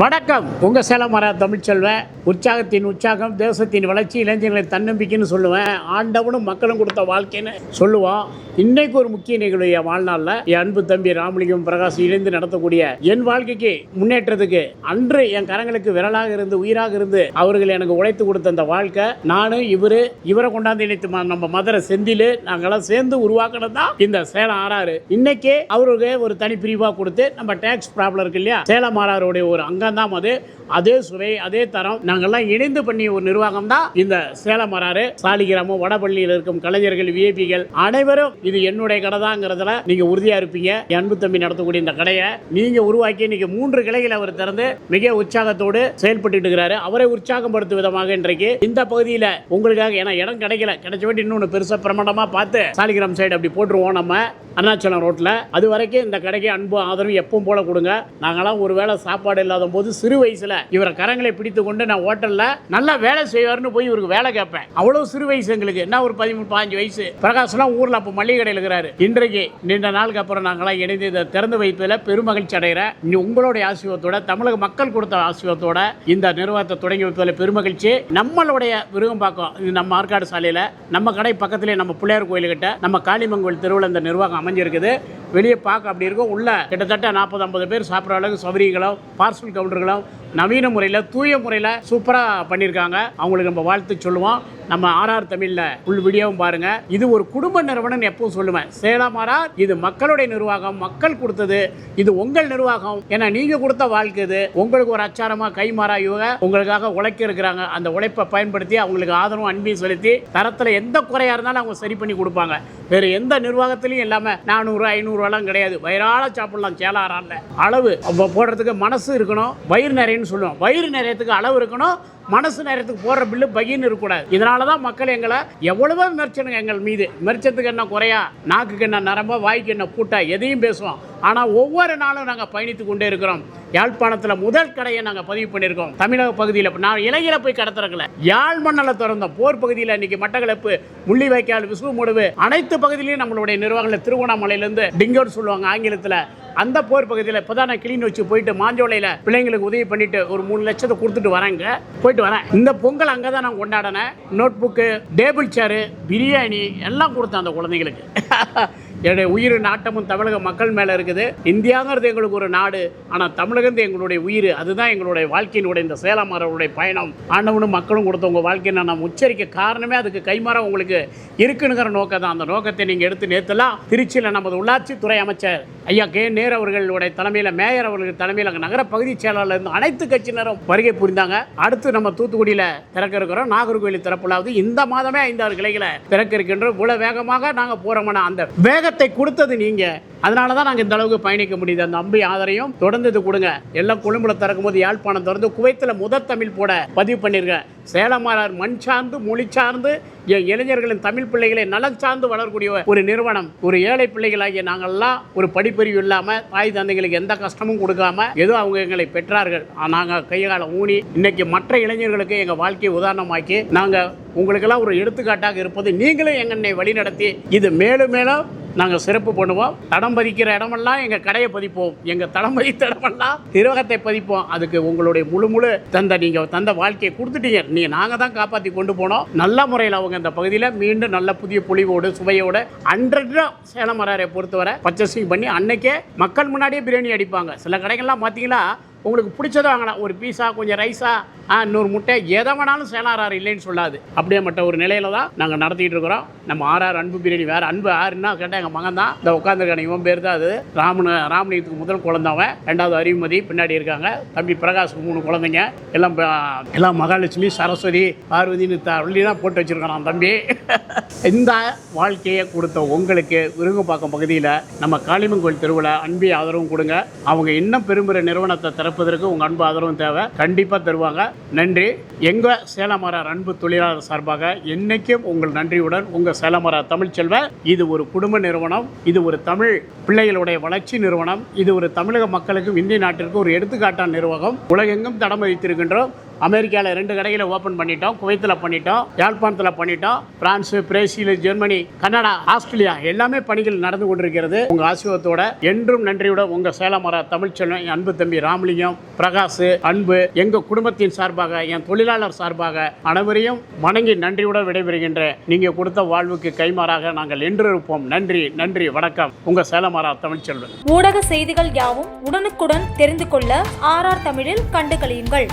வணக்கம். உங்கள் சேலமர தமிழ்ச்செல்வன். உற்சாகத்தின் உற்சாகம், தேசத்தின் வளர்ச்சி, இளைஞர்களை தன்னம்பிக்கைன்னு சொல்லுவேன். ஆண்டவனும் மக்களும் கொடுத்த வாழ்க்கைன்னு சொல்லுவோம். இன்னைக்கு ஒரு முக்கிய நிகழ்வு என் வாழ்நாளில் என் அன்பு தம்பி ராமலிங்கம் பிரகாஷ் இணைந்து நடத்தக்கூடிய என் வாழ்க்கைக்கு முன்னேற்றத்துக்கு அன்று என் கரங்களுக்கு விரலாக இருந்து உயிராக இருந்து அவர்கள் எனக்கு உழைத்து கொடுத்த அந்த வாழ்க்கை, நானும் இவரை கொண்டாந்து இணைத்து நம்ம மதுரை செந்தில் நாங்களாம் சேர்ந்து உருவாக்கணும் தான் இந்த சேலம் ஆறாறு. இன்னைக்கு அவருக்கு ஒரு தனி பிரிவாக கொடுத்து நம்ம டேக்ஸ் ப்ராப்ளம் இருக்கு இல்லையா, சேலம் ஆறாருடைய ஒரு அங்கம் தான் அது. அதே சுவை, அதே தரம், நாங்கள்லாம் இணைந்து பண்ணிய ஒரு நிர்வாகம் தான் இந்த சேலம் ஆறாறு. சாலிகிராமம், வடபள்ளியில் இருக்கும் கலைஞர்கள், விஐபிகள் அனைவரும் இது என்னுடைய கடை தாங்கிறதுல நீங்க உறுதியா இருப்பீங்க. என் அன்பு தம்பி நடத்தக்கூடிய இந்த கடையை நீங்க உருவாக்கி இன்னைக்கு 3 கிளைகளை அவர் திறந்து மிக உற்சாகத்தோடு செயல்பட்டு இருக்கிறாரு. அவரை உற்சாகப்படுத்தும் விதமாக இன்றைக்கு இந்த பகுதியில் உங்களுக்காக, ஏன்னா இடம் கிடைக்கல, கிடைச்ச வேண்டி இன்னொன்று பெருசா பிரமாண்டமா பார்த்து சாலிகிராம் சைடு அப்படி போட்டுருவோம் நம்ம அருணாச்சலம் ரோட்ல. அது வரைக்கும் இந்த கடைக்கு அன்பு ஆதரவு எப்பவும் போல கொடுங்க. நாங்களாம் ஒரு வேளை சாப்பாடு இல்லாத போது சிறு வயசுல இவரை கரங்களை பிடித்து கொண்டு நான் ஹோட்டல்ல நல்லா வேலை செய்வார்னு போய் இவருக்கு வேலை கேட்பேன். அவ்வளவு சிறு வயசு எங்களுக்கு. என்ன ஒரு 13-15 வயசு. பிரகாஷ்லாம் ஊர்ல அப்ப மளிகை கடையில் இருக்கிறாரு. இன்றைக்கு நீண்ட நாளுக்கு அப்புறம் நாங்களாம் இணைந்து இதை திறந்து வைப்பதில் பெருமகிழ்ச்சி அடைகிறேன். உங்களுடைய ஆசீர்வாதத்தோட, தமிழக மக்கள் கொடுத்த ஆசீர்வாதத்தோட இந்த நிறுவனத்தை தொடங்கி வைப்பதில் பெருமகிழ்ச்சி. நம்மளுடைய விருகம்பாக்கம், இது நம்ம ஆற்காடு சாலையில நம்ம கடை பக்கத்திலே நம்ம பிள்ளையார் கோயில்கிட்ட நம்ம காளிமங்கோல் தெருவில் இந்த நிர்வாகம் அமைஞ்சிருக்குது. வெளியே பார்க்க அப்படி இருக்கும். உள்ள கிட்டத்தட்ட 40-50 பேர் சாப்பிட்ற அளவுக்கு சௌகரியங்களும் பார்சல் கவுண்டர்களும் நவீன முறையில், தூய முறையில் சூப்பராக பண்ணியிருக்காங்க. அவங்களுக்கு நம்ம வாழ்த்து சொல்லுவோம். நம்ம ஆர்ஆர் தமிழில் ஃபுல் வீடியோவும் பாருங்க. இது ஒரு குடும்ப நிறுவனம் எப்பவும் சொல்லுவேன். சேலம் ஆர்ஆர் இது மக்களுடைய நிர்வாகம், மக்கள் கொடுத்தது, இது உங்கள் நிர்வாகம். ஏன்னா நீங்க கொடுத்த வாழ்க்கை இது. உங்களுக்கு ஒரு அச்சாரமா கைமாறா இவங்க உங்களுக்காக உழைக்க இருக்கிறாங்க. அந்த உழைப்பை பயன்படுத்தி அவங்களுக்கு ஆதரவும் அன்பையும் செலுத்தி தரத்தில் எந்த குறையா இருந்தாலும் அவங்க சரி பண்ணி கொடுப்பாங்க. வேறு எந்த நிர்வாகத்திலையும் இல்லாமல் 400-500 கிடையாது. வயிறால சாப்பிடலாம். சேலம் ஆர்ஆர்ல அளவு போடுறதுக்கு மனசு இருக்கணும். வயிறு நிறையன்னு சொல்லுவோம். வயிறு நிறையத்துக்கு அளவு இருக்கணும். மனசு நேரத்துக்கு போடுற பில்லு பகின்னு இருக்கக்கூடாது. இதனால தான் மக்கள் எங்களை எவ்வளவோ விமர்சனம் எங்கள் மீது. விமர்சனத்துக்கு என்ன குறையா, நாக்குக்கு என்ன நரம்பா, வாய்க்கு என்ன பூட்டா, எதையும் பேசுவோம். ஆனால் ஒவ்வொரு நாளும் நாங்கள் பயணித்து கொண்டே இருக்கிறோம். யாழ்ப்பாணத்தில் முதல் கடையை நாங்கள் பதிவு பண்ணியிருக்கோம். தமிழக பகுதியில் நான் இலங்கையில போய் கடை திறக்கல, யாழ் மண்ணில் திறந்தோம். போர் பகுதியில் இன்னைக்கு மட்டக்களப்பு, முள்ளிவாய்க்கால், விசுவமுடுவு அனைத்து பகுதியிலையும் நம்மளுடைய நிர்வாகங்கள், திருவண்ணாமலையிலேருந்து டிங்கோடு சொல்லுவாங்க ஆங்கிலத்தில், அந்த போர் பகுதியில் இப்போ தான் நான் கிளீன் வச்சு போயிட்டு மாஞ்சோலையில் பிள்ளைங்களுக்கு உதவி பண்ணிட்டு ஒரு 3 லட்சத்தை கொடுத்துட்டு வரேங்க. போயிட்டு வரேன். இந்த பொங்கல் அங்கே தான் நான் கொண்டாடினேன். Notebook, table chair, biryani எல்லாம் கொடுத்தேன் அந்த குழந்தைங்களுக்கு. என்னுடைய உயிர் நாட்டமும் தமிழக மக்கள் மேலே இருக்குது. இந்தியாங்கிறது எங்களுக்கு ஒரு நாடு, ஆனால் தமிழகத்து எங்களுடைய உயிர். அதுதான் எங்களுடைய வாழ்க்கையினுடைய இந்த சேலம் ஆறுடைய பயணம். ஆண்டவனும் மக்களும் கொடுத்த உங்கள் வாழ்க்கையை நான் உச்சரிக்க காரணமே அதுக்கு கைமாற உங்களுக்கு இருக்குங்கிற நோக்கம் தான். அந்த நோக்கத்தை நீங்கள் எடுத்து நேற்றுலாம் திருச்சியில் நமது உள்ளாட்சித்துறை அமைச்சர் ஐயா கே நேரு அவர்களுடைய தலைமையில், மேயர் அவர்கள் தலைமையில், அங்கே நகர பகுதி செயலாளர் இருந்து அனைத்து கட்சியினரும் வருகை புரிந்தாங்க. அடுத்து நம்ம தூத்துக்குடியில் திறக்க இருக்கிறோம். நாகர்கோவில் திறப்புலாவது இந்த மாதமே 5-6 கிளைகளை திறக்க இருக்கின்றோம். இவ்வளவு வேகமாக நாங்கள் போகிறோம்னா அந்த வேகத்தை கொடுத்தது நீங்க. அதனால தான் நாங்கள் இந்த அளவுக்கு பயணிக்க முடியுது. அந்த அம்பி ஆதரையும் தொடர்ந்து கொடுங்க. எல்லாம் கொழும்புல திறக்கும் போது யாழ்ப்பாணம் திறந்து குவைத்தில் முதல் தமிழ் போட பதிவு பண்ணியிருக்கேன். சேலம் ஆர்ஆர் மண் சார்ந்து, மொழி சார்ந்து, இளைஞர்களின் தமிழ் பிள்ளைகளை நலம் சார்ந்து வளரக்கூடிய ஒரு நிறுவனம். ஒரு ஏழை பிள்ளைகளாகிய நாங்கள்லாம் ஒரு படிப்பறிவு இல்லாமல், தாய் தந்தைகளுக்கு எந்த கஷ்டமும் கொடுக்காம ஏதோ அவங்க எங்களை பெற்றார்கள். நாங்கள் கைகால ஊனி இன்னைக்கு மற்ற இளைஞர்களுக்கு எங்கள் வாழ்க்கையை உதாரணமாக்கி நாங்கள் உங்களுக்கெல்லாம் ஒரு எடுத்துக்காட்டாக இருப்பது நீங்களும் எங்களை வழிநடத்தி இது மேலும் மேலும் நாங்கள் சிறப்பு பண்ணுவோம். தடம் பதிக்கிற இடமெல்லாம் எங்கள் கடையை பதிப்போம். எங்கள் தடம் பதித்த இடமெல்லாம் நிர்வாகத்தை பதிப்போம். அதுக்கு உங்களுடைய முழு நீங்கள் தந்த வாழ்க்கையை கொடுத்துட்டீங்க. நாங்கள் தான் காப்பாற்றி கொண்டு போனோம். நல்ல முறையில் அவங்க இந்த பகுதியில் மீண்டும் நல்ல புதிய பொலிவோடு சுவையோடு அன்றைய சேலம் ஆர்ஆரை பொறுத்தவரை பர்ச்சேசிங் பண்ணி அன்னைக்கே மக்கள் முன்னாடியே பிரியாணி அடிப்பாங்க. சில கடைகள்லாம் பார்த்தீங்கன்னா உங்களுக்கு பிடிச்சதை வாங்கலாம். ஒரு பீஸா, கொஞ்சம் ரைஸா, 100 முட்டை, எதை வேணாலும் சேலம் ஆர்ஆர் இல்லைன்னு சொல்லாது. அப்படியே மட்டும் ஒரு நிலையில தான் நாங்கள் நடத்திட்டு இருக்கிறோம். நம்ம ஆர்ஆர் அன்பு பிரியாணி. வேறு அன்பு ஆறுன்னா கேட்டால் எங்கள் மகன் தான் இந்த உட்காந்துருக்கான. இவன் பேர் தான் அது. ராமலிங்கத்துக்கு முதல் குழந்தவன், 2வது அறிவுமதி, பின்னாடி இருக்காங்க தம்பி பிரகாஷுக்கு 3 குழந்தைங்க. எல்லாம் மகாலட்சுமி, சரஸ்வதி, பார்வதினு தான் போட்டு வச்சிருக்கான் தம்பி. இந்த வாழ்க்கையை கொடுத்த உங்களுக்கு விருங்கப்பாக்கம் பகுதியில் நம்ம காளிமங்கோயில் தெருவில் அன்பி ஆதரவும் கொடுங்க. அவங்க இன்னும் பெரும்பெரிய நிறுவனத்தை திறப்பதற்கு உங்கள் அன்பு ஆதரவும் தேவை. கண்டிப்பாக தருவாங்க. நன்றி. எங்கள் சேலம் ஆர்ஆர் அன்பு தொழிலாளர் சார்பாக என்னைக்கும் உங்கள் நன்றியுடன் உங்கள் சேலம் ஆர்ஆர் தமிழ்ச்செல்வன். இது ஒரு குடும்ப நிறுவனம். இது ஒரு தமிழ் பிள்ளைகளுடைய வளர்ச்சி நிறுவனம். இது ஒரு தமிழக மக்களுக்கும் இந்திய நாட்டிற்கு ஒரு எடுத்துக்காட்டான நிர்வாகம். உலகெங்கும் தடம் வைத்திருக்கின்றோம். அமெரிக்காவில் 2 கடைகளை ஓப்பன் பண்ணிட்டோம், குவைத்தில் பண்ணிட்டோம், யாழ்ப்பாணத்தில் பண்ணிட்டோம், France, Brazil, Germany, Canada, Australia எல்லாமே பணிகள் நடந்து கொண்டிருக்கிறது. உங்க ஆசீர்வாதத்தோட என்றும் நன்றியோட உங்க சேலமரா தமிழ்ச்செல்வன், என் அன்பு தம்பி ராமலிங்கம், பிரகாஷ், அன்பு, எங்க குடும்பத்தின் சார்பாக, என் தொழிலாளர் சார்பாக அனைவரையும் வணங்கி நன்றியோட விடைபெறுகின்றேன். நீங்க கொடுத்த வாழ்வுக்கு கைமாறாக நாங்கள் என்று இருப்போம். நன்றி, நன்றி, வணக்கம். உங்க சேலமரா தமிழ்ச்செல்வன். ஊடக செய்திகள் யாவும் உடனுக்குடன் தெரிந்து கொள்ள RR தமிழில் கண்டு களியுங்கள்.